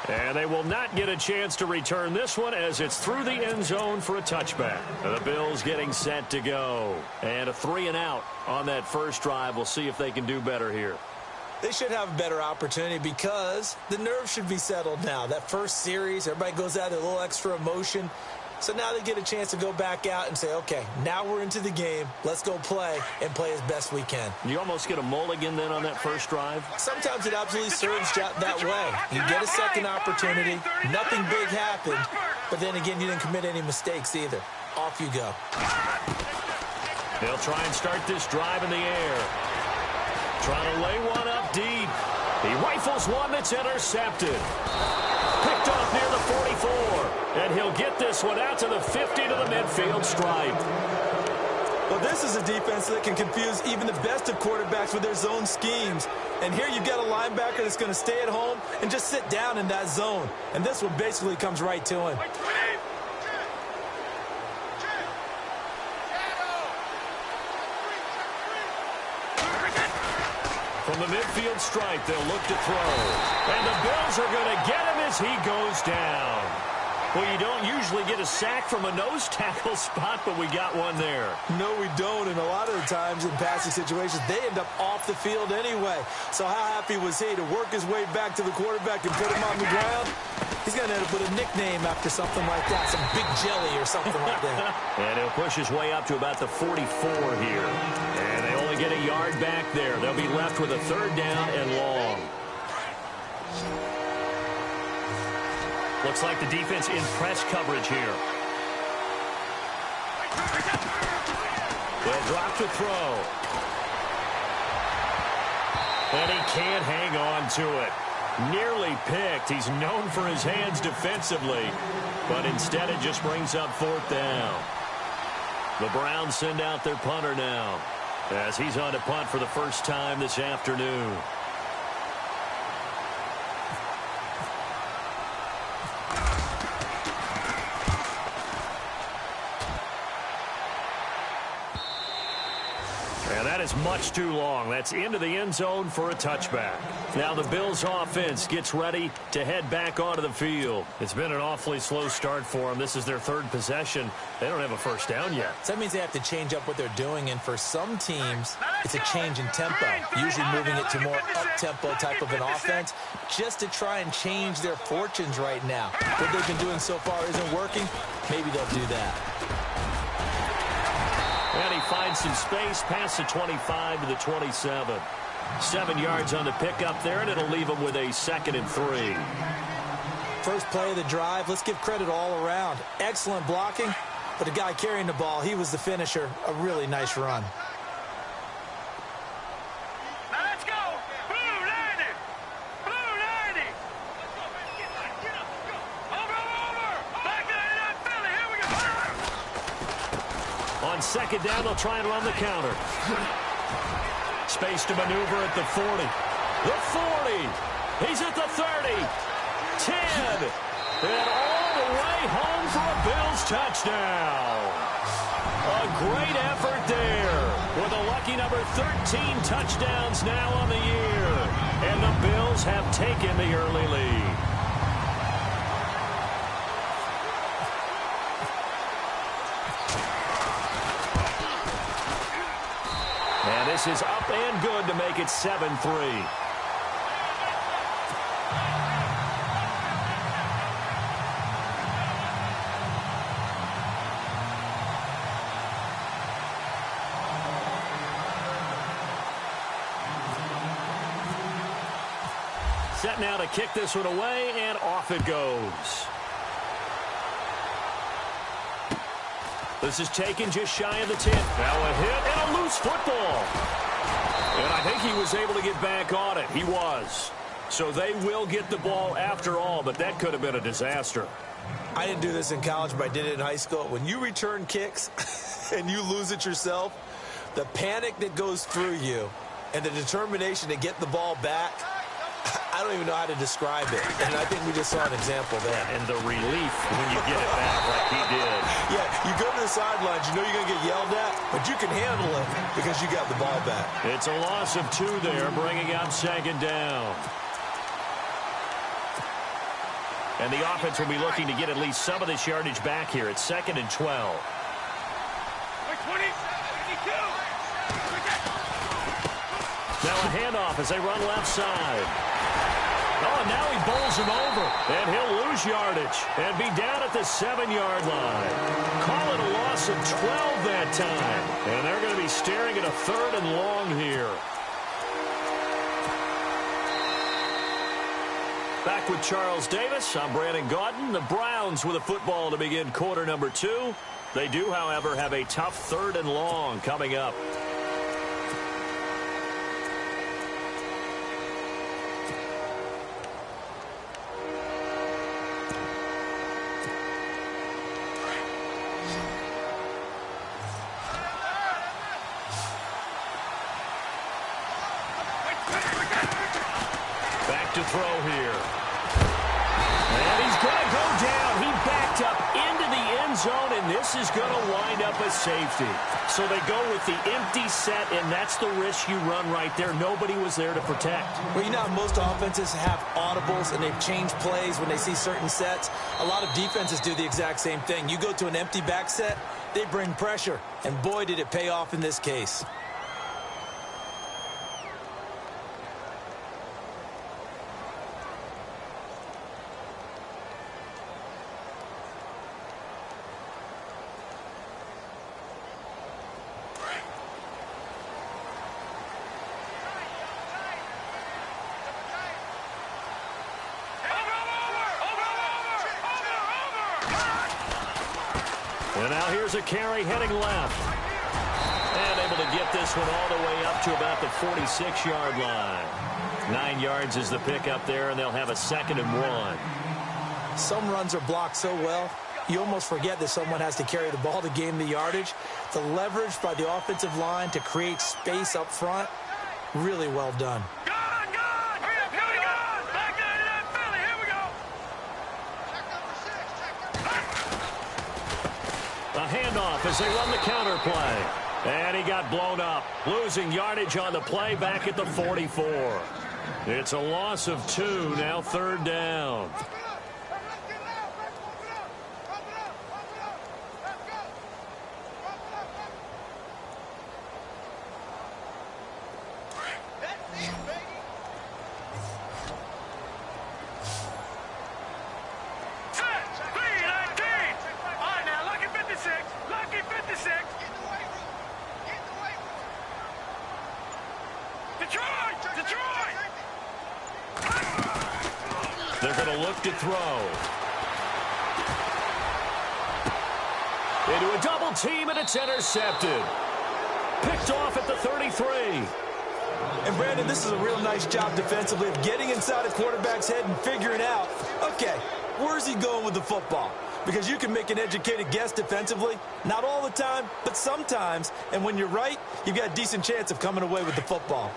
And they will not get a chance to return this one as it's through the end zone for a touchback. The Bills getting set to go. And a 3-and-out on that first drive. We'll see if they can do better here. They should have a better opportunity because the nerves should be settled now. That first series, everybody goes out with a little extra emotion. So now they get a chance to go back out and say, okay, now we're into the game. Let's go play and play as best we can. You almost get a mulligan then on that first drive? Sometimes it absolutely serves that way. You get a second opportunity. Nothing big happened. But then again, you didn't commit any mistakes either. Off you go. They'll try and start this drive in the air. Trying to lay one up deep. He rifles one that's intercepted. Picked off near the 44. And he'll get this one out to the 50 to the midfield stripe. Well, this is a defense that can confuse even the best of quarterbacks with their zone schemes. And here you've got a linebacker that's going to stay at home and just sit down in that zone. And this one basically comes right to him. From the midfield stripe, they'll look to throw. And the Bills are going to get him as he goes down. Well, you don't usually get a sack from a nose tackle spot, but we got one there. No, we don't. And a lot of the times in passing situations, they end up off the field anyway. So how happy was he to work his way back to the quarterback and put him on the ground? He's going to end up with a nickname after something like that, some big jelly or something like that. And he'll push his way up to about the 44 here. And they only get a yard back there. They'll be left with a 3rd down and long. Looks like the defense in press coverage here. They'll drop to throw. And he can't hang on to it. Nearly picked. He's known for his hands defensively, but instead it just brings up 4th down. The Browns send out their punter now as he's on to punt for the first time this afternoon. And that is much too long. That's into the end zone for a touchback. Now the Bills offense gets ready to head back onto the field. It's been an awfully slow start for them. This is their 3rd possession. They don't have a first down yet. So that means they have to change up what they're doing, and for some teams, it's a change in tempo, usually moving it to more up-tempo type of an offense, just to try and change their fortunes right now. What they've been doing so far isn't working. Maybe they'll do that. And he finds some space past the 25 to the 27. 7 yards on the pickup there, and it'll leave him with a 2nd and 3. First play of the drive, let's give credit all around. Excellent blocking, but the guy carrying the ball, he was the finisher. A really nice run. Now let's go. Blue 90. Blue 90. Over. Back 99 Philly. Here we go. On 2nd down, they'll try and run the counter. Space to maneuver at the 40. The 40. He's at the 30. 10. And all the way home for a Bills touchdown. A great effort there. With a lucky number 13 touchdowns now on the year. And the Bills have taken the early lead. And this is up and good to make it 7-3. Set now to kick this one away, and off it goes. This is taken just shy of the 10. Now a hit and a loose football. And I think he was able to get back on it. He was. So they will get the ball after all, but that could have been a disaster. I didn't do this in college, but I did it in high school. When you return kicks and you lose it yourself, the panic that goes through you and the determination to get the ball back, I don't even know how to describe it. And I think we just saw an example there. And the relief when you get it back like he did. Yeah, you go to the sidelines, you know you're going to get yelled at, but you can handle it because you got the ball back. It's a loss of 2 there, bringing up 2nd down. And the offense will be looking to get at least some of this yardage back here. It's 2nd and 12. 20, 22. Now a handoff as they run left side. Oh, and now he bowls him over. And he'll lose yardage and be down at the 7-yard line. Call it a loss of 12 that time. And they're going to be staring at a 3rd and long here. Back with Charles Davis, I'm Brandon Gaudin. The Browns with a football to begin quarter number 2. They do, however, have a tough 3rd and long coming up. Back to throw here. And he's going to go down. He backed up into the end zone, and this is going to wind up a safety. So they go with the empty set, and that's the risk you run right there. Nobody was there to protect. Well, you know how most offenses have audibles, and they've changed plays when they see certain sets. A lot of defenses do the exact same thing. You go to an empty back set, they bring pressure, and boy, did it pay off in this case. And now here's a carry heading left. And able to get this one all the way up to about the 46-yard line. 9 yards is the pickup there, and they'll have a 2nd and 1. Some runs are blocked so well, you almost forget that someone has to carry the ball to gain the yardage. The leverage by the offensive line to create space up front, really well done. A handoff as they run the counter play. And he got blown up, losing yardage on the play back at the 44. It's a loss of 2, now 3rd down. They're going to look to throw. Into a double team, and it's intercepted. Picked off at the 33. And, Brandon, this is a real nice job defensively of getting inside a quarterback's head and figuring out, okay, where's he going with the football? Because you can make an educated guess defensively. Not all the time, but sometimes. And when you're right, you've got a decent chance of coming away with the football.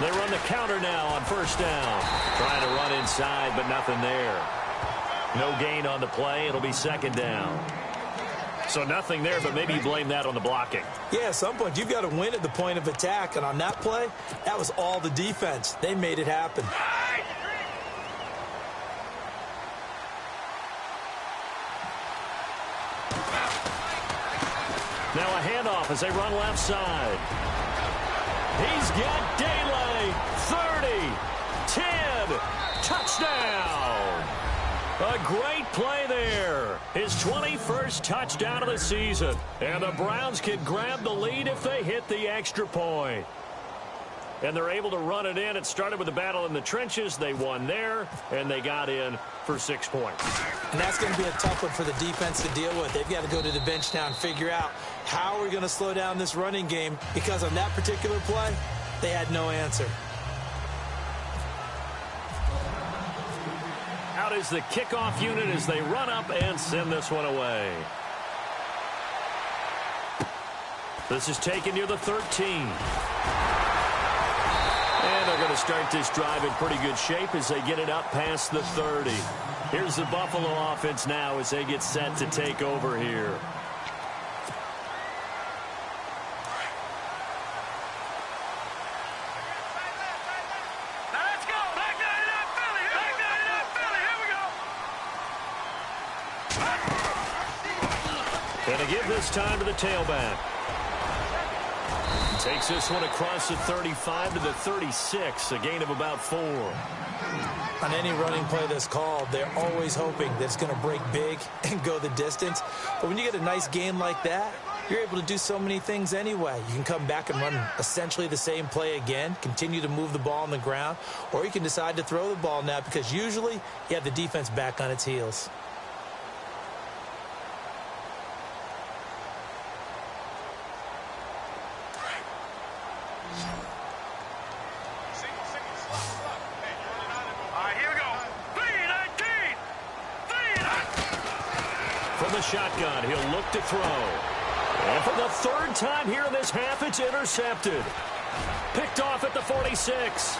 They run the counter now on 1st down. Trying to run inside, but nothing there. No gain on the play. It'll be 2nd down. So nothing there, but maybe you blame that on the blocking. Yeah, at some point, you've got to win at the point of attack. And on that play, that was all the defense. They made it happen. Now a handoff as they run left side. He's got Daly, 30, 10, touchdown. A great play there. His 21st touchdown of the season. And the Browns can grab the lead if they hit the extra point. And they're able to run it in. It started with a battle in the trenches. They won there, and they got in for 6 points. And that's going to be a tough one for the defense to deal with. They've got to go to the bench now and figure out how we're going to slow down this running game, because on that particular play, they had no answer. Out is the kickoff unit as they run up and send this one away. This is taken near the 13. And they're going to start this drive in pretty good shape as they get it up past the 30. Here's the Buffalo offense now as they get set to take over here. And to give this time to the tailback. Takes this one across the 35 to the 36, a gain of about 4. On any running play that's called, they're always hoping that it's going to break big and go the distance. But when you get a nice gain like that, you're able to do so many things anyway. You can come back and run essentially the same play again, continue to move the ball on the ground, or you can decide to throw the ball now because usually you have the defense back on its heels. From the shotgun, he'll look to throw. And for the third time here in this half, it's intercepted. Picked off at the 46.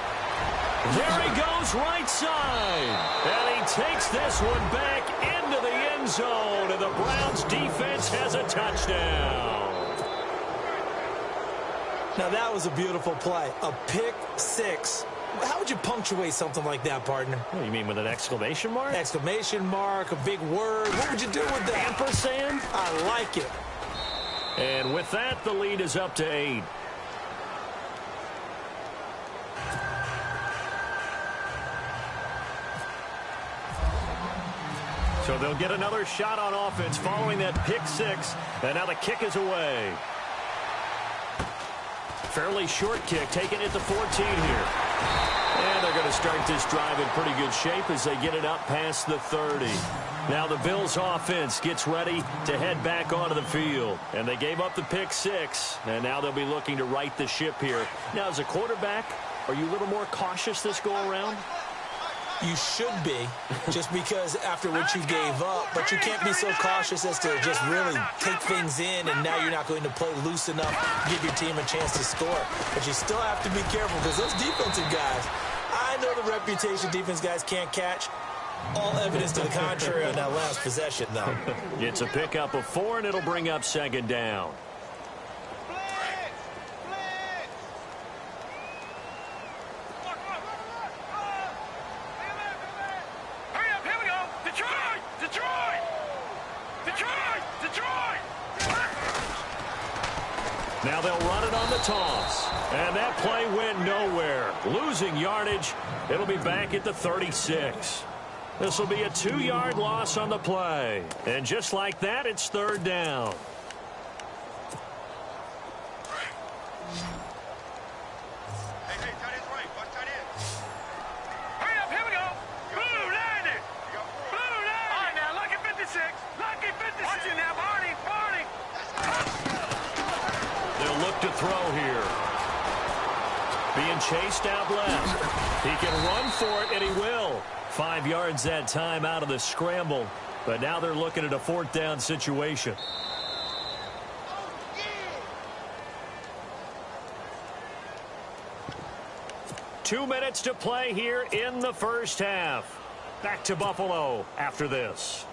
There he goes, right side. And he takes this one back into the end zone. And the Browns defense has a touchdown. Now that was a beautiful play. A pick six. How would you punctuate something like that, partner? What, you mean with an exclamation mark? Exclamation mark, a big word. What would you do with that? Ampersand? I like it. And with that, the lead is up to 8. So they'll get another shot on offense following that pick six. And now the kick is away. Fairly short kick, taken at the 14 here. And they're going to start this drive in pretty good shape as they get it up past the 30. Now the Bills offense gets ready to head back onto the field. And they gave up the pick six, and now they'll be looking to right the ship here. Now, as a quarterback, are you a little more cautious this go-around? You should be, just because after what you gave up, but you can't be so cautious as to just really take things in, and now you're not going to play loose enough to give your team a chance to score. But you still have to be careful because those defensive guys, I know the reputation defense guys can't catch. All evidence to the contrary on that last possession, though. It's a pickup of 4, and it'll bring up second down. Now they'll run it on the toss. And that play went nowhere. Losing yardage. It'll be back at the 36. This will be a 2-yard loss on the play. And just like that, it's third down. To throw here. Being chased out left. He can run for it, and he will. 5 yards that time out of the scramble. But now they're looking at a fourth down situation. Two minutes to play here in the first half. Back to Buffalo after this.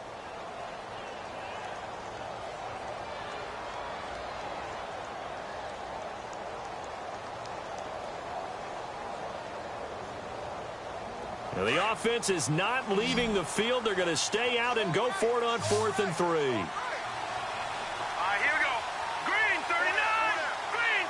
Now the offense is not leaving the field. They're going to stay out and go for it on 4th and 3. Here we go. Green, 39. Green.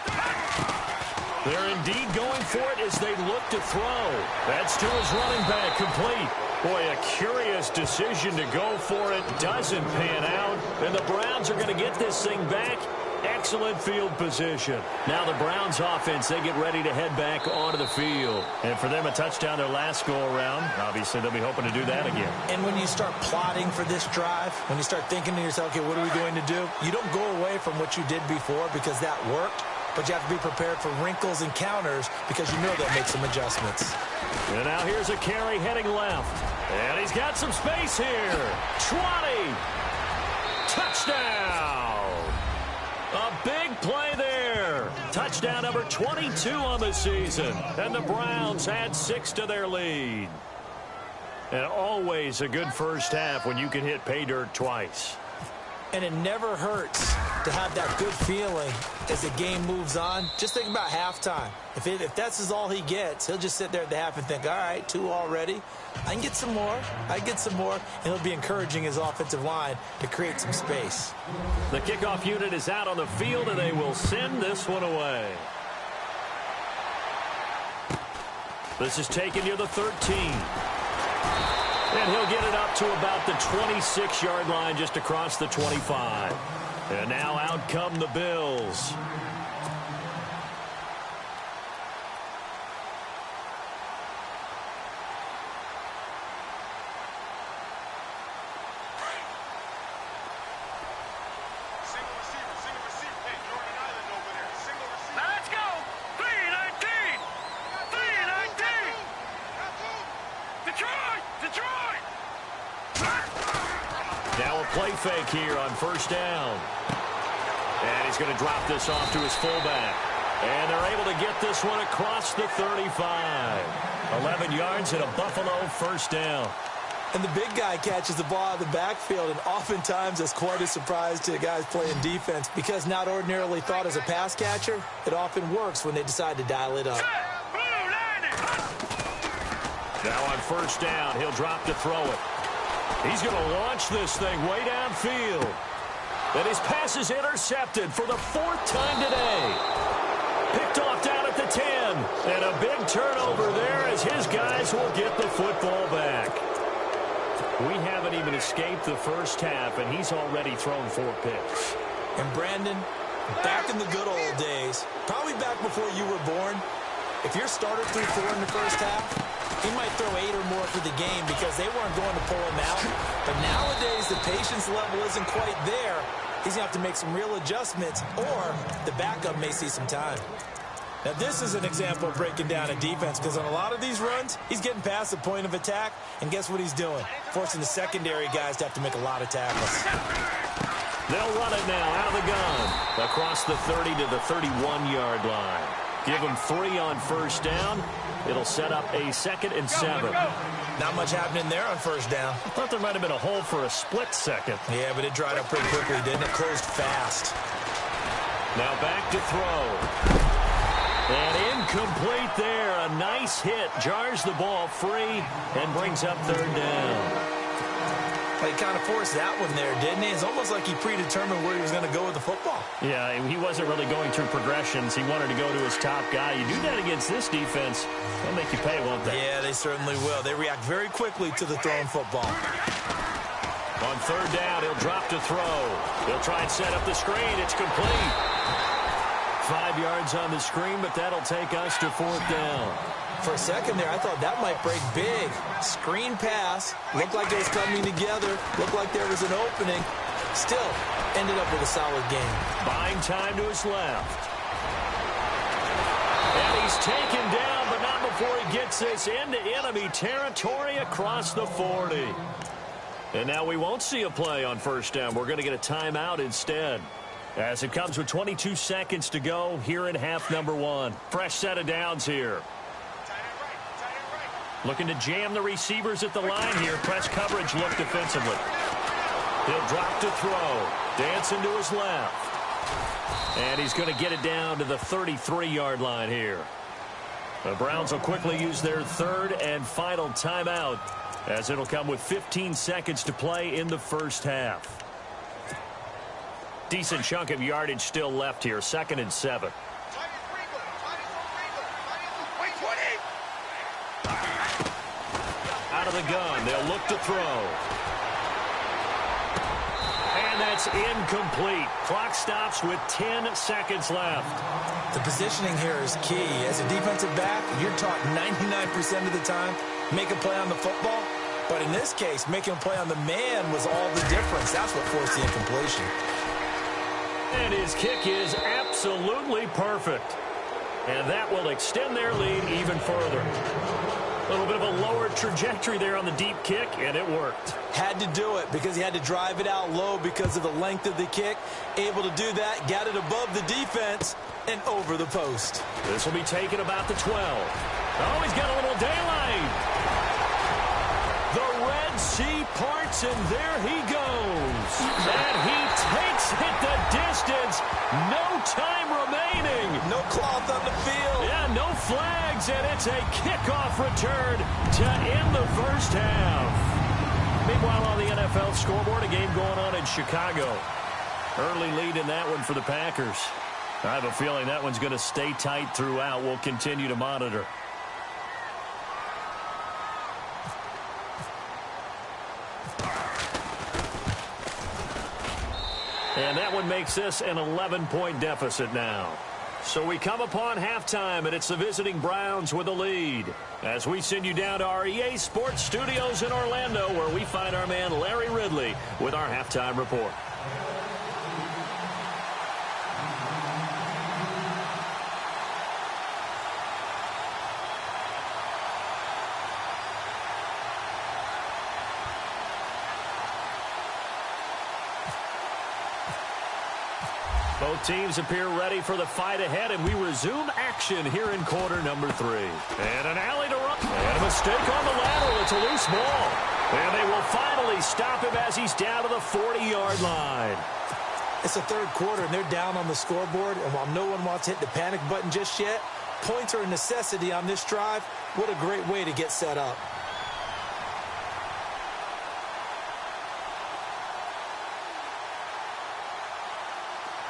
They're indeed going for it as they look to throw. That's to his running back, complete. Boy, a curious decision to go for it. Doesn't pan out. And the Browns are going to get this thing back. Excellent field position. Now the Browns offense, they get ready to head back onto the field. And for them, a touchdown their last go-around. Obviously, they'll be hoping to do that again. And when you start plotting for this drive, when you start thinking to yourself, okay, what are we going to do? You don't go away from what you did before because that worked. But you have to be prepared for wrinkles and counters because you know they'll make some adjustments. And now here's a carry heading left. And he's got some space here. 20. Touchdown. A big play there. Touchdown number 22 on the season. And the Browns add 6 to their lead. And always a good first half when you can hit pay dirt twice. And it never hurts to have that good feeling as the game moves on. Just think about halftime. If that's all he gets, he'll just sit there at the half and think, all right, 2 already. I can get some more. And he'll be encouraging his offensive line to create some space. The kickoff unit is out on the field, and they will send this one away. This is taken near the 13. And he'll get it up to about the 26-yard line, just across the 25. And now out come the Bills. Now a play fake here on first down. And he's going to drop this off to his fullback. And they're able to get this one across the 35. 11 yards and a Buffalo first down. And the big guy catches the ball out of the backfield, and oftentimes that's quite a surprise to the guys playing defense, because not ordinarily thought as a pass catcher, it often works when they decide to dial it up. Now on first down, he'll drop to throw it. He's going to launch this thing way downfield. And his pass is intercepted for the 4th time today. Picked off down at the 10. And a big turnover there as his guys will get the football back. We haven't even escaped the first half, and he's already thrown 4 picks. And Brandon, back in the good old days, probably back before you were born, if your starter threw 4 in the first half, he might throw 8 or more for the game because they weren't going to pull him out. But nowadays, the patience level isn't quite there. He's going to have to make some real adjustments, or the backup may see some time. Now, this is an example of breaking down a defense, because on a lot of these runs, he's getting past the point of attack, and guess what he's doing? Forcing the secondary guys to have to make a lot of tackles. They'll run it now out of the gun across the 30 to the 31-yard line. Give him 3 on first down. It'll set up a 2nd and 7. Not much happening there on first down. I thought there might have been a hole for a split second. Yeah, but it dried up pretty quickly, didn't it? Closed fast. Now back to throw. And incomplete there. A nice hit. Jars the ball free and brings up 3rd down. He kind of forced that one there, didn't he? It's almost like he predetermined where he was going to go with the football. Yeah, he wasn't really going through progressions. He wanted to go to his top guy. You do that against this defense, they'll make you pay, won't they? Yeah, they certainly will. They react very quickly to the thrown football. On 3rd down, he'll drop to throw. He'll try and set up the screen. It's complete. 5 yards on the screen, but that'll take us to 4th down. For a second there, I thought that might break big. Screen pass. Looked like it was coming together. Looked like there was an opening. Still, ended up with a solid game. Buying time to his left. And he's taken down, but not before he gets this into enemy territory across the 40. And now we won't see a play on first down. We're going to get a timeout instead, as it comes with 22 seconds to go here in half number 1. Fresh set of downs here. Looking to jam the receivers at the line here. Press coverage look defensively. He'll drop to throw. Dancing to his left. And he's going to get it down to the 33-yard line here. The Browns will quickly use their 3rd and final timeout, as it'll come with 15 seconds to play in the first half. Decent chunk of yardage still left here. 2nd and 7. Out of the gun, they'll look to throw. And that's incomplete. Clock stops with 10 seconds left. The positioning here is key. As a defensive back, you're taught 99% of the time, make a play on the football. But in this case, making a play on the man was all the difference. That's what forced the incompletion. And his kick is absolutely perfect. And that will extend their lead even further. A little bit of a lower trajectory there on the deep kick, and it worked. Had to do it because he had to drive it out low because of the length of the kick. Able to do that, got it above the defense and over the post. This will be taken about the 12. Oh, he's got a little daylight. The Red Sea parts, and there he goes. And he takes it the distance. No time remaining. No cloth on the field. Yeah, no flags, and it's a kickoff return to end the first half. Meanwhile, on the NFL scoreboard, a game going on in Chicago. Early lead in that one for the Packers. I have a feeling that one's going to stay tight throughout. We'll continue to monitor. And that one makes this an 11-point deficit now. So we come upon halftime, and it's the visiting Browns with a lead. As we send you down to our EA Sports Studios in Orlando, where we find our man Larry Ridley with our halftime report. Both teams appear ready for the fight ahead, and we resume action here in quarter number 3. And an alley to run. And a mistake on the lateral. It's a loose ball. And they will finally stop him as he's down to the 40-yard line. It's the third quarter, and they're down on the scoreboard. And while no one wants to hit the panic button just yet, points are a necessity on this drive. What a great way to get set up.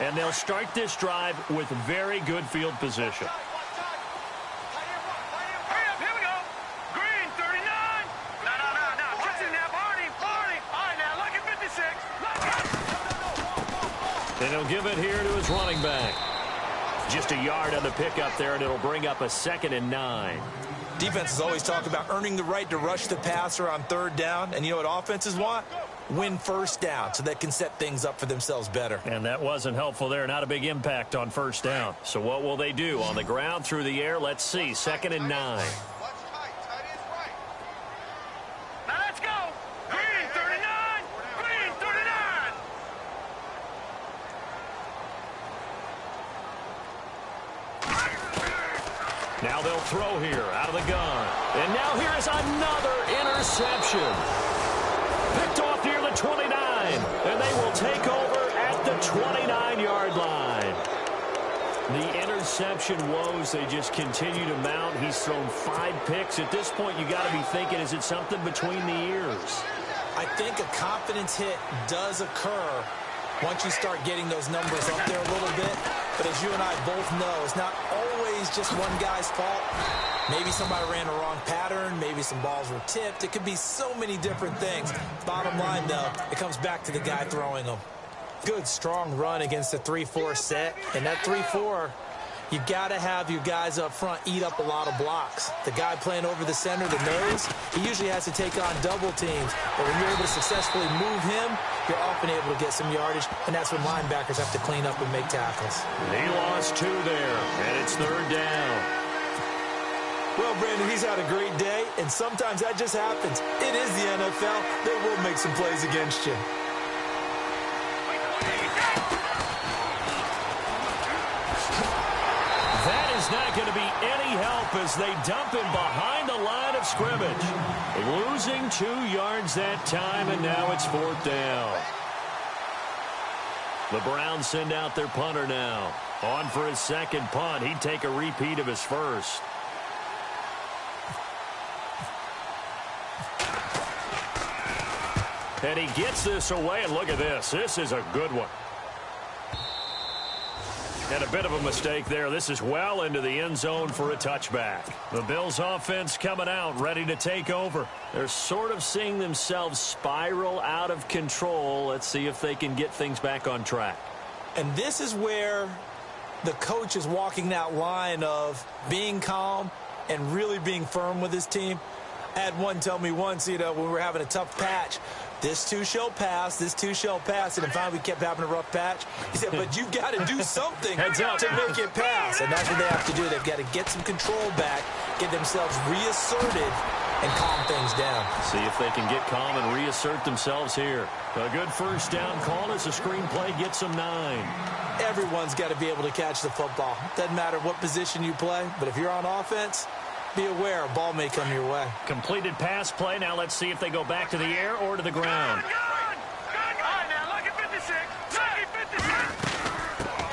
And they'll start this drive with very good field position. Hurry up, here we go. Green, 39. No. Trust in that, Barney. All right, now, look at 56. And he'll give it here to his running back. Just a yard on the pickup there, and it'll bring up a 2nd and 9. Defenses always talk about earning the right to rush the passer on third down. And you know what offenses want? Win first down so they can set things up for themselves better. And that wasn't helpful there. Not a big impact on first down. So what will they do? On the ground, through the air? Let's see. 2nd and 9. Now let's go. Green, 39. Green, 39. Now they'll throw here out of the gun. And now here is another interception. Picked off near the 29. And they will take over at the 29-yard line. The interception woes, they just continue to mount. He's thrown 5 picks. At this point, you got to be thinking, is it something between the ears? I think a confidence hit does occur once you start getting those numbers up there a little bit. But as you and I both know, it's not always just one guy's fault. Maybe somebody ran a wrong pattern. Maybe some balls were tipped. It could be so many different things. Bottom line, though, it comes back to the guy throwing them. Good, strong run against the 3-4 set. And that 3-4, you got to have your guys up front eat up a lot of blocks. The guy playing over the center, the nose, he usually has to take on double teams. But when you're able to successfully move him, you're often able to get some yardage, and that's when linebackers have to clean up and make tackles. He lost 2 there, and it's 3rd down. Well, Brandon, he's had a great day, and sometimes that just happens. It is the NFL. They will make some plays against you. That is not going to be any help as they dump him behind the line of scrimmage. Losing 2 yards that time, and now it's 4th down. The Browns send out their punter now. On for his 2nd punt. He'd take a repeat of his first. And he gets this away, and look at this. This is a good one. And a bit of a mistake there. This is well into the end zone for a touchback. The Bills offense coming out, ready to take over. They're sort of seeing themselves spiral out of control. Let's see if they can get things back on track. And this is where the coach is walking that line of being calm and really being firm with his team. I had one tell me once, when we were having a tough patch, this too shall pass, this too shall pass. And finally we kept having a rough patch. He said, but you've got to do something to make it pass. And that's what they have to do. They've got to get some control back, get themselves reasserted, and calm things down. See if they can get calm and reassert themselves here. A good first down call as the screenplay gets them 9. Everyone's got to be able to catch the football. Doesn't matter what position you play, but if you're on offense, be aware a ball may come your way. Completed pass play. Now let's see if they go back to the air or to the ground. Gun! All right, now,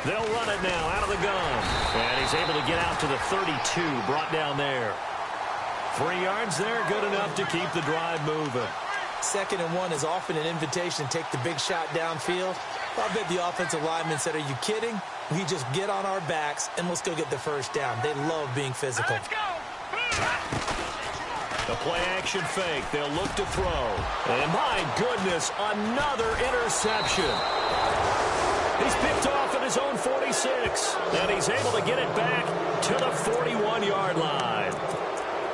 They'll run it now out of the gun. And he's able to get out to the 32, brought down there. 3 yards there, good enough to keep the drive moving. 2nd and 1 is often an invitation to take the big shot downfield. I bet the offensive lineman said, are you kidding? We just get on our backs and let's go get the first down. They love being physical. Let's go. The play-action fake. They'll look to throw. And my goodness, another interception. He's picked off at his own 46. And he's able to get it back to the 41-yard line.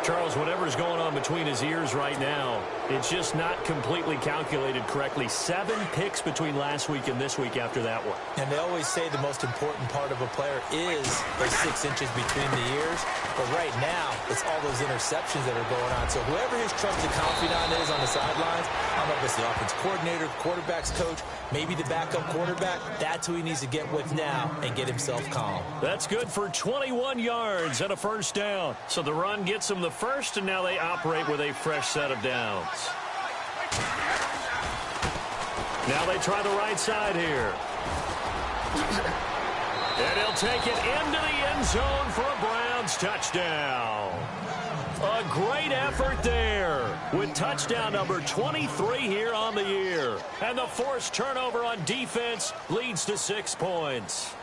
Charles, whatever's going on between his ears right now, it's just not completely calculated correctly. 7 picks between last week and this week after that one. And they always say the most important part of a player is those 6 inches between the ears. But right now, it's all those interceptions that are going on. So whoever his trusted confidant is on the sidelines, I don't know if it's the offense coordinator, quarterback's coach, maybe the backup quarterback, that's who he needs to get with now and get himself calm. That's good for 21 yards and a first down. So the run gets him the first, and now they operate with a fresh set of downs. Now they try the right side here. And he'll take it into the end zone for a Browns touchdown. A great effort there with touchdown number 23 here on the year. And the forced turnover on defense leads to 6 points.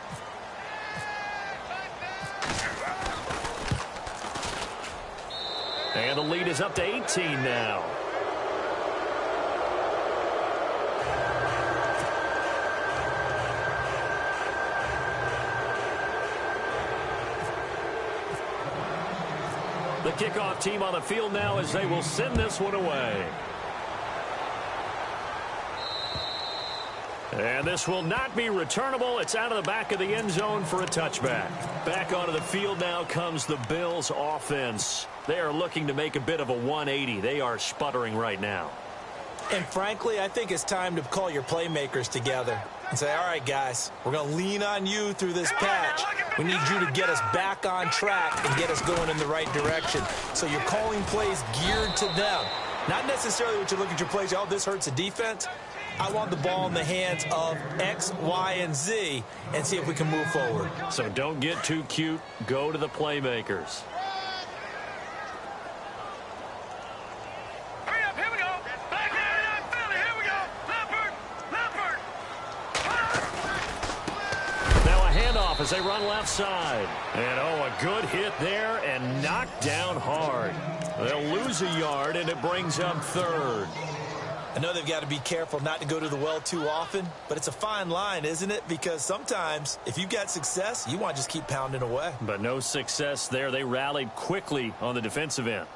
And the lead is up to 18 now. The kickoff team on the field now as they will send this one away. And this will not be returnable. It's out of the back of the end zone for a touchback. Back onto the field now comes the Bills offense. They are looking to make a bit of a 180. They are sputtering right now. And frankly, I think it's time to call your playmakers together and say, all right, guys, we're going to lean on you through this patch. We need you to get us back on track and get us going in the right direction. So you're calling plays geared to them. Not necessarily what you look at your plays, oh, this hurts the defense. I want the ball in the hands of X, Y, and Z and see if we can move forward. So don't get too cute. Go to the playmakers. Hurry up, here we go. Back there in Philly, here we go. Leopard. Now a handoff as they run left side. And, oh, a good hit there and knocked down hard. They'll lose a yard, and it brings up 3rd. I know they've got to be careful not to go to the well too often, but it's a fine line, isn't it? Because sometimes if you've got success, you want to just keep pounding away. But no success there. They rallied quickly on the defensive end.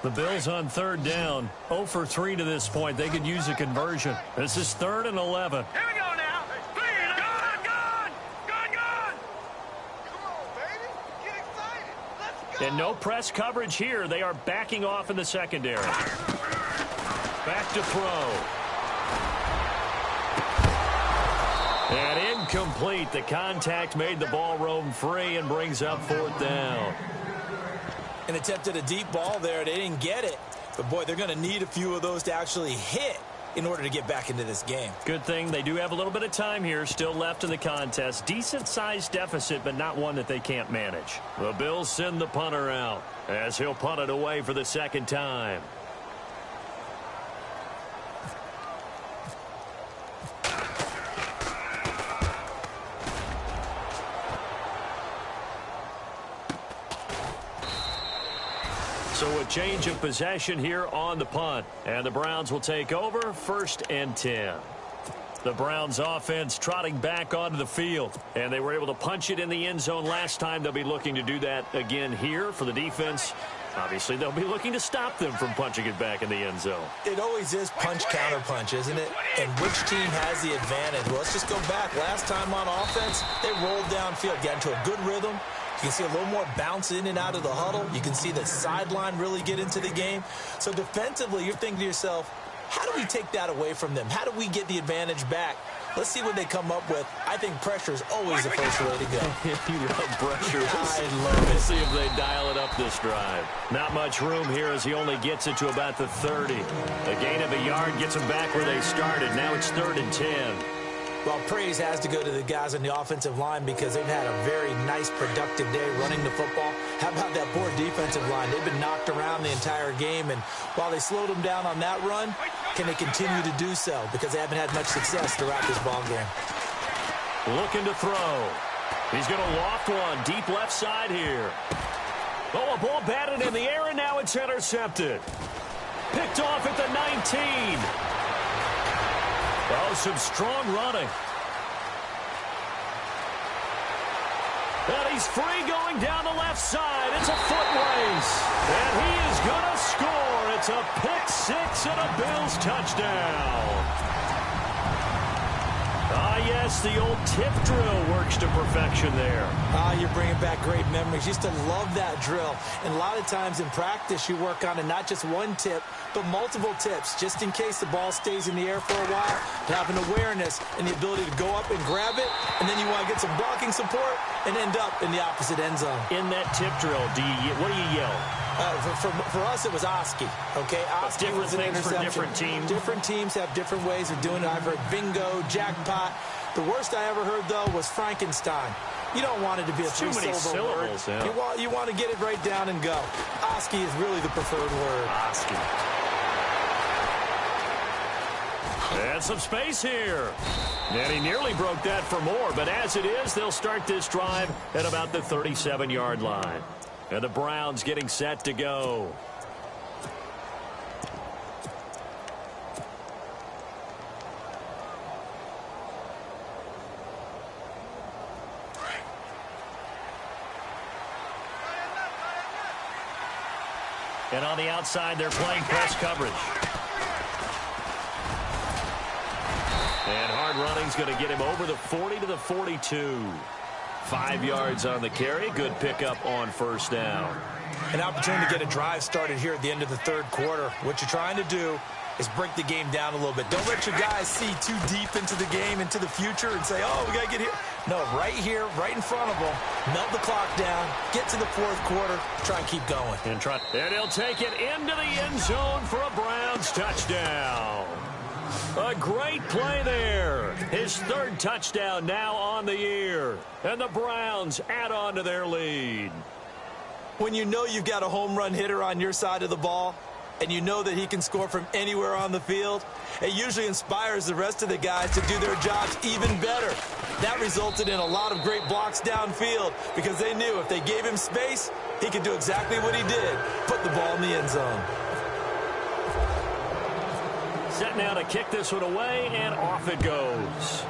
The Bills on 3rd down, 0 for 3 to this point. They could use a conversion. This is 3rd and 11. Here we go now. Gone. Come on, baby. Get excited. Let's go. And no press coverage here. They are backing off in the secondary. Back to throw. And incomplete. The contact made the ball roam free and brings up 4th down. An attempt at a deep ball there. They didn't get it. But, boy, they're going to need a few of those to actually hit in order to get back into this game. Good thing they do have a little bit of time here still left in the contest. Decent-sized deficit, but not one that they can't manage. The Bills send the punter out as he'll punt it away for the 2nd time. So a change of possession here on the punt. And the Browns will take over 1st and 10. The Browns offense trotting back onto the field. And they were able to punch it in the end zone last time. They'll be looking to do that again here for the defense. Obviously, they'll be looking to stop them from punching it back in the end zone. It always is punch-counter-punch, isn't it? And which team has the advantage? Well, let's just go back. Last time on offense, they rolled downfield, got into a good rhythm. You can see a little more bounce in and out of the huddle. You can see the sideline really get into the game. So defensively, you're thinking to yourself, how do we take that away from them? How do we get the advantage back? Let's see what they come up with. I think pressure is always the first way to go. You love pressure. I love it. We'll see if they dial it up this drive. Not much room here as he only gets it to about the 30. A gain of a yard gets them back where they started. Now it's 3rd and 10. Well, praise has to go to the guys on the offensive line because they've had a very nice, productive day running the football. How about that poor defensive line? They've been knocked around the entire game, and while they slowed them down on that run, can they continue to do so? Because they haven't had much success throughout this ball game. Looking to throw. He's going to loft one deep left side here. Oh, a ball batted in the air, and now it's intercepted. Picked off at the 19. Oh, some strong running. And he's free going down the left side. It's a foot race. And he is going to score. It's a pick six and a Bills touchdown. Yes, the old tip drill works to perfection there. You're bringing back great memories. Used to love that drill. And a lot of times in practice, you work on it, not just one tip, but multiple tips, just in case the ball stays in the air for a while, to have an awareness and the ability to go up and grab it, and then you want to get some blocking support and end up in the opposite end zone. In that tip drill, what do you yell? For us, it was Oski. Okay, Oski was an interception. For different teams. Different teams have different ways of doing it. I've heard bingo, jackpot. The worst I ever heard, though, was Frankenstein. You don't want it to be a three-syllable word. Yeah. You want to get it right down and go. Oski is really the preferred word. Oski. And some space here. And he nearly broke that for more, but as it is, they'll start this drive at about the 37-yard line. And the Browns getting set to go. And on the outside, they're playing press coverage. And hard running's going to get him over the 40 to the 42. 5 yards on the carry. Good pickup on first down. An opportunity to get a drive started here at the end of the third quarter. What you're trying to do is break the game down a little bit. Don't let your guys see too deep into the game, into the future, and say, oh, we got to get here. No, right here, right in front of them. Melt the clock down, get to the fourth quarter, try and keep going. And he'll take it into the end zone for a Browns touchdown. A great play there. His third touchdown now on the year. And the Browns add on to their lead. When you know you've got a home run hitter on your side of the ball, and you know that he can score from anywhere on the field, it usually inspires the rest of the guys to do their jobs even better. That resulted in a lot of great blocks downfield because they knew if they gave him space, he could do exactly what he did, put the ball in the end zone. Set now to kick this one away, and off it goes.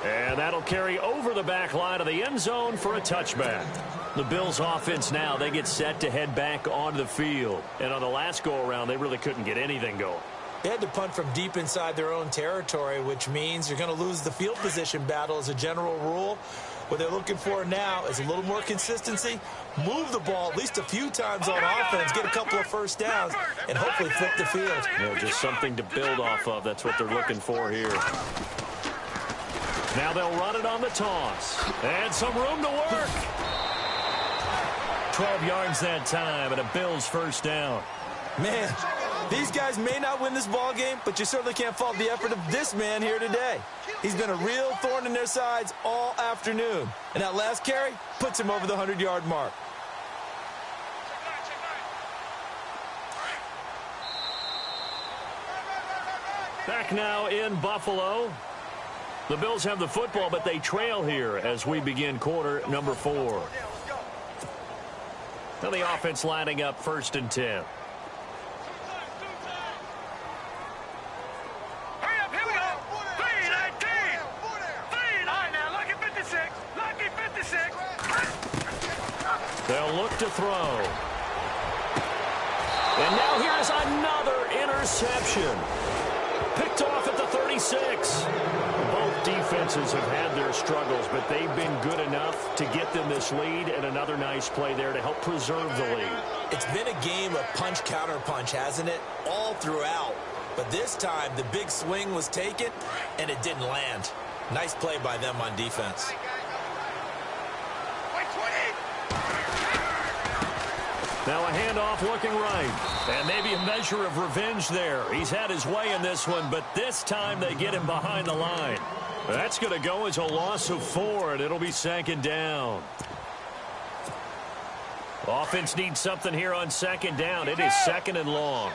And that'll carry over the back line of the end zone for a touchback. The Bills offense now, they get set to head back onto the field. And on the last go-around, they really couldn't get anything going. They had to punt from deep inside their own territory, which means you're going to lose the field position battle as a general rule. What they're looking for now is a little more consistency, move the ball at least a few times on offense, get a couple of first downs, and hopefully flip the field. Just something to build off of. That's what they're looking for here. Now they'll run it on the toss. And some room to work. 12 yards that time, and a Bills first down. Man, these guys may not win this ball game, but you certainly can't fault the effort of this man here today. He's been a real thorn in their sides all afternoon. And that last carry puts him over the 100-yard mark. Back now in Buffalo. The Bills have the football, but they trail here as we begin quarter number 4. Now the offense lining up 1st and 10. They'll look to throw. And now here's another interception. Picked off at the 36. Both defenses have had their struggles, but they've been good enough to get them this lead, and another nice play there to help preserve the lead. It's been a game of punch-counter-punch, hasn't it? All throughout. But this time, the big swing was taken, and it didn't land. Nice play by them on defense. Now a handoff looking right. And maybe a measure of revenge there. He's had his way in this one, but this time they get him behind the line. That's going to go as a loss of 4, and it'll be 2nd down. Offense needs something here on 2nd down. It is 2nd and long.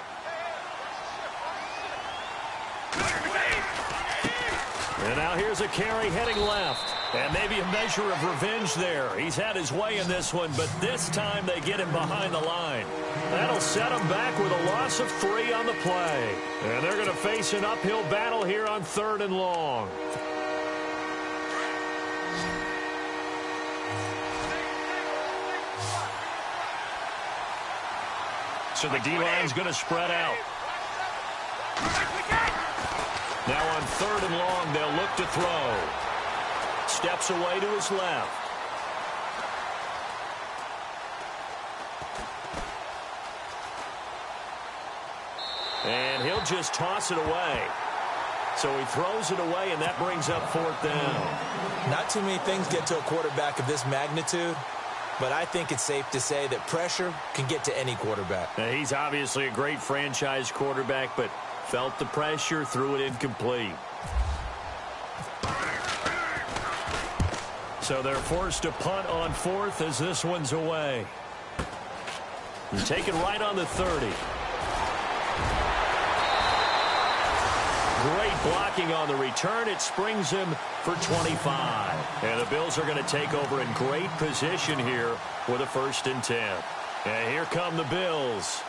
And now here's a carry heading left. And maybe a measure of revenge there. He's had his way in this one, but this time they get him behind the line. That'll set him back with a loss of 3 on the play. And they're going to face an uphill battle here on 3rd and long. So the D-line's going to spread out. Now on 3rd and long, they'll look to throw. Steps away to his left. And he'll just toss it away. So he throws it away, and that brings up 4th down. Not too many things get to a quarterback of this magnitude, but I think it's safe to say that pressure can get to any quarterback. Now, he's obviously a great franchise quarterback, but felt the pressure, threw it incomplete. So they're forced to punt on 4th as this one's away. He's taken right on the 30. Great blocking on the return. It springs him for 25. And the Bills are going to take over in great position here with a 1st and 10. And here come the Bills.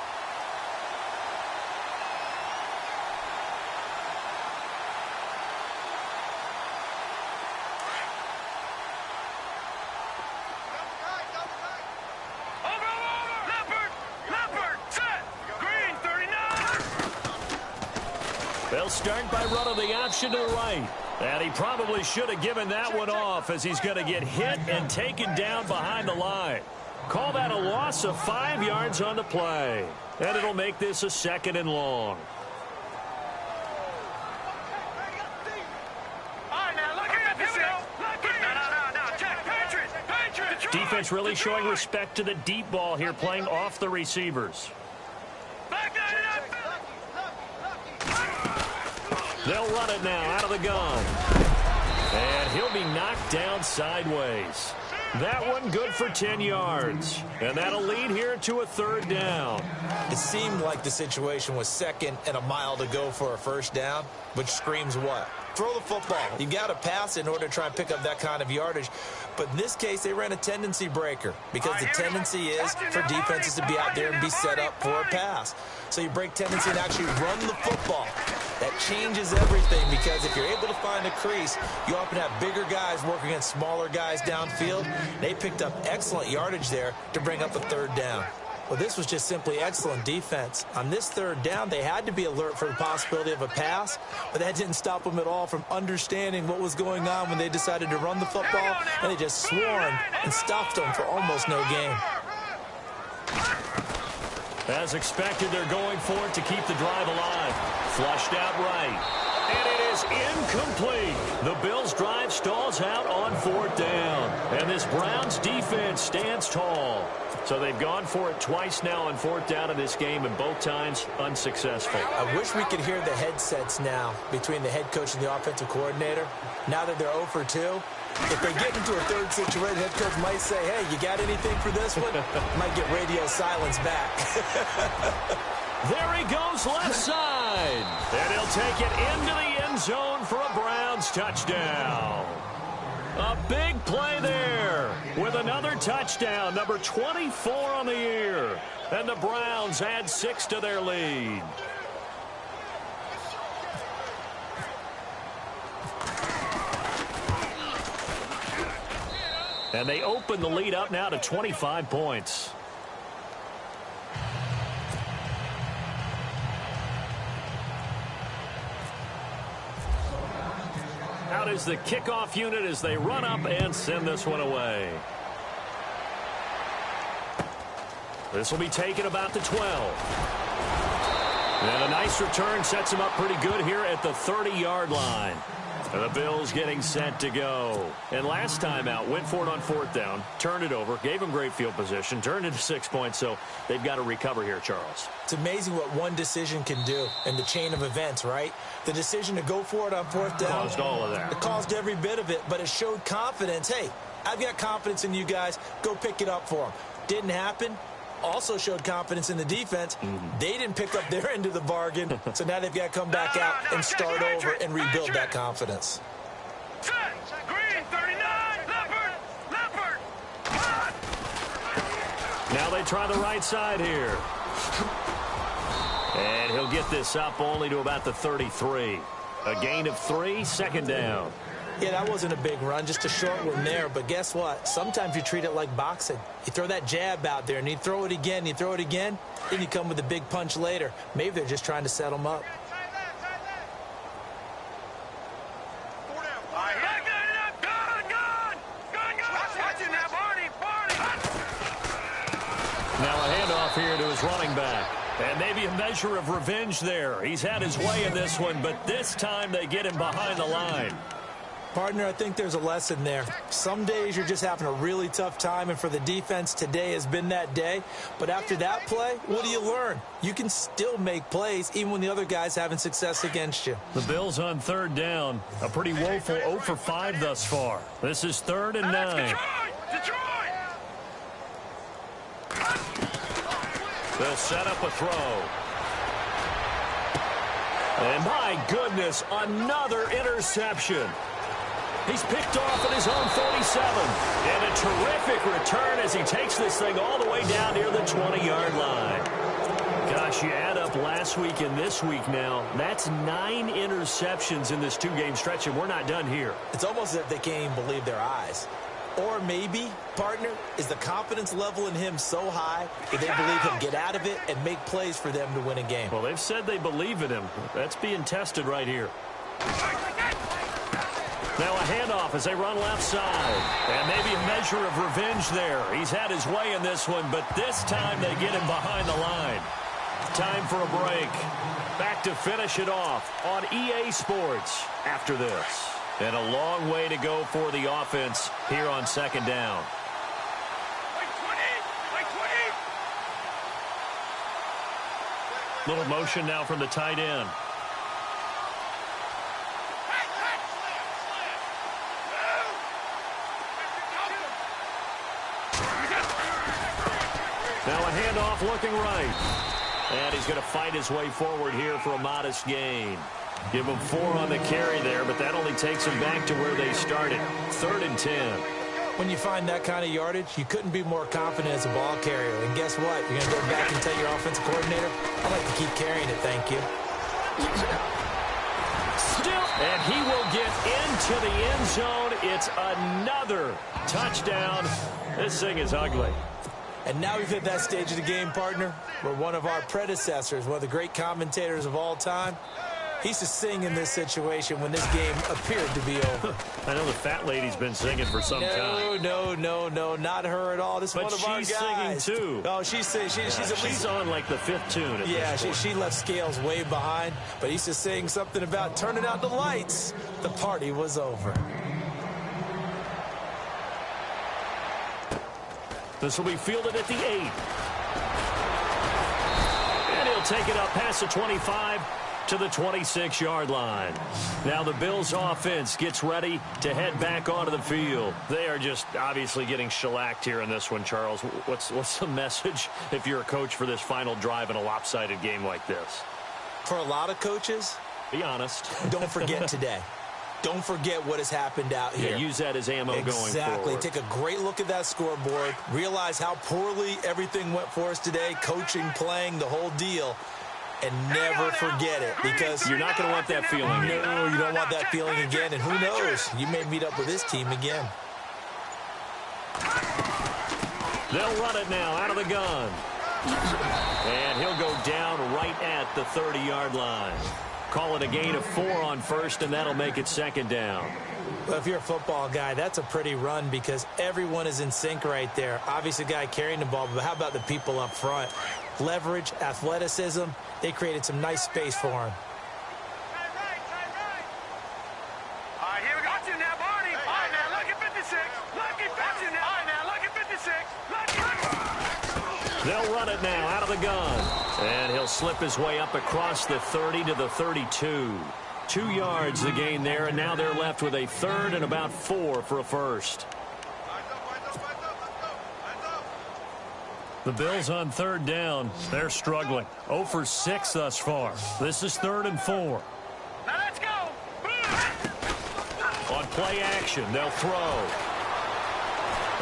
They'll start by running the option to the right. And he probably should have given that one off as he's going to get hit and taken down behind the line. Call that a loss of 5 yards on the play. And it'll make this a 2nd and long. Defense really showing respect to the deep ball here, playing off the receivers. They'll run it now out of the gun. And he'll be knocked down sideways. That one good for 10 yards. And that'll lead here to a 3rd down. It seemed like the situation was 2nd and a mile to go for a 1st down, which screams what? Throw the football. You got to pass in order to try and pick up that kind of yardage. But in this case, they ran a tendency breaker because the tendency is for defenses to be out there and be set up for a pass. So you break tendency and actually run the football. That changes everything because if you're able to find a crease, you often have bigger guys working against smaller guys downfield. They picked up excellent yardage there to bring up a 3rd down. Well, this was just simply excellent defense. On this 3rd down, they had to be alert for the possibility of a pass, but that didn't stop them at all from understanding what was going on when they decided to run the football, and they just swarmed and stopped them for almost no gain. As expected, they're going for it to keep the drive alive. Flushed out right. And it is incomplete. The Bills' drive stalls out on 4th down. And this Browns defense stands tall. So they've gone for it twice now on 4th down in this game, and both times unsuccessful. I wish we could hear the headsets now between the head coach and the offensive coordinator. Now that they're 0 for 2, if they get into a 3rd situation, head coach might say, hey, you got anything for this one? Might get radio silence back. There he goes left side. And he'll take it into the end zone for a Browns touchdown. A big play there with another touchdown, number 24 on the year. And the Browns add 6 to their lead. And they open the lead up now to 25 points. Out is the kickoff unit as they run up and send this one away. This will be taken about the 12. And a nice return sets him up pretty good here at the 30-yard line. The Bills getting set to go. And last time out, went for it on 4th down, turned it over, gave them great field position, turned it to 6 points, so they've got to recover here, Charles. It's amazing what one decision can do in the chain of events, right? The decision to go for it on 4th down. Caused all of that. It caused every bit of it, but it showed confidence. Hey, I've got confidence in you guys. Go pick it up for them. Didn't happen. Also showed confidence in the defense. They didn't pick up their end of the bargain, so now they've got to come back out and start over and rebuild that confidence. Green, 39, Leopard. Now they try the right side here. And he'll get this up only to about the 33. A gain of 3, 2nd down. Yeah, that wasn't a big run, just a short one there. But guess what? Sometimes you treat it like boxing. You throw that jab out there, and you throw it again, then you come with a big punch later. Maybe they're just trying to set them up. Now a handoff here to his running back. And maybe a measure of revenge there. He's had his way in this one, but this time they get him behind the line. Partner, I think there's a lesson there. Some days you're just having a really tough time, and for the defense, today has been that day. But after that play, what do you learn? You can still make plays even when the other guy's having success against you. The Bills on 3rd down. A pretty woeful 0 for 5 thus far. This is 3rd and 9. They'll set up a throw. And my goodness, another interception. He's picked off at his own 47. And a terrific return as he takes this thing all the way down near the 20-yard line. Gosh, you add up last week and this week now. That's 9 interceptions in this 2-game stretch, and we're not done here. It's almost as if they can't even believe their eyes. Or maybe, partner, is the confidence level in him so high that they believe he'll get out of it and make plays for them to win a game. Well, they've said they believe in him. That's being tested right here. Now a handoff as they run left side. And maybe a measure of revenge there. He's had his way in this one, but this time they get him behind the line. Time for a break. Back to finish it off on EA Sports after this. And a long way to go for the offense here on 2nd down. Little motion now from the tight end. Now a handoff looking right. And he's going to fight his way forward here for a modest gain. Give him 4 on the carry there, but that only takes him back to where they started. 3rd and 10. When you find that kind of yardage, you couldn't be more confident as a ball carrier. And guess what? You're going to go back and tell your offensive coordinator, I'd like to keep carrying it, thank you. Still, and he will get into the end zone. It's another touchdown. This thing is ugly. And now we've hit that stage of the game, partner, where one of our predecessors, one of the great commentators of all time, he used to sing in this situation when this game appeared to be over. I know the fat lady's been singing for some time. No, not her at all. This is one of our guys. But she's singing too. Oh, she's at least on like the 5th tune. Yeah, she left Scales way behind, but he used to sing something about turning out the lights. The party was over. This will be fielded at the 8. And he'll take it up past the 25 to the 26-yard line. Now the Bills offense gets ready to head back onto the field. They are just obviously getting shellacked here in this one, Charles. What's the message if you're a coach for this final drive in a lopsided game like this? For a lot of coaches, be honest. Don't forget today. Don't forget what has happened out here. Yeah, use that as ammo going forward. Exactly. Take a great look at that scoreboard. Realize how poorly everything went for us today. Coaching, playing, the whole deal. And never forget it, because you're not going to want that feeling again. No, you don't want that feeling again. And who knows? You may meet up with this team again. They'll run it now out of the gun. And he'll go down right at the 30-yard line. Call it a gain of 4 on 1st, and that'll make it 2nd down. Well, if you're a football guy, that's a pretty run because everyone is in sync right there. Obviously, the guy carrying the ball, but how about the people up front? leverage, athleticism. They created some nice space for him. All right, here we go. Watch it now, Barney. All right, now, look at 56. Look at 56. All right, now, look at 56. They'll run it now out of the gun. And he'll slip his way up across the 30 to the 32. 2 yards the gain there, and now they're left with a third and about 4 for a first. The Bills on third down. They're struggling. 0 for 6 thus far. This is 3rd and 4. Now, let's go. On play action, they'll throw.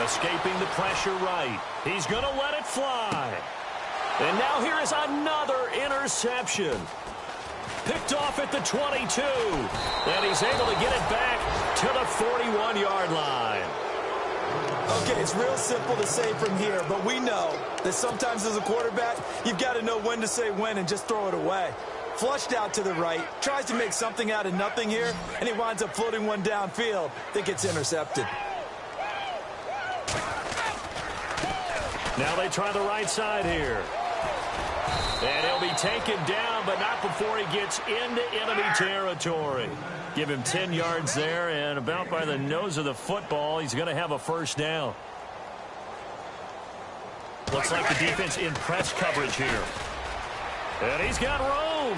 Escaping the pressure right. He's going to let it fly. And now here is another interception. Picked off at the 22. And he's able to get it back to the 41-yard line. Okay, it's real simple to say from here, but we know that sometimes as a quarterback, you've got to know when to say when and just throw it away. Flushed out to the right, tries to make something out of nothing here, and he winds up floating one downfield that gets intercepted. Now they try the right side here. And he'll be taken down, but not before he gets into enemy territory. Give him 10 yards there, and about by the nose of the football, he's going to have a first down. Looks like the defense in press coverage here. And he's got room.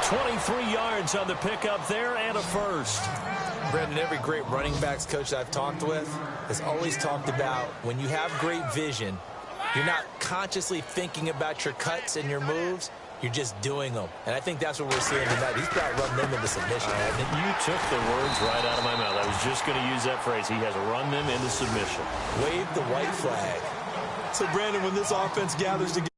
23 yards on the pickup there and a first. Brendan, every great running backs coach I've talked with has always talked about when you have great vision, you're not consciously thinking about your cuts and your moves. You're just doing them. And I think that's what we're seeing tonight. He's got to run them into submission. You took the words right out of my mouth. I was just going to use that phrase. He has run them into submission. Wave the white flag. So, Brandon, when this offense gathers together,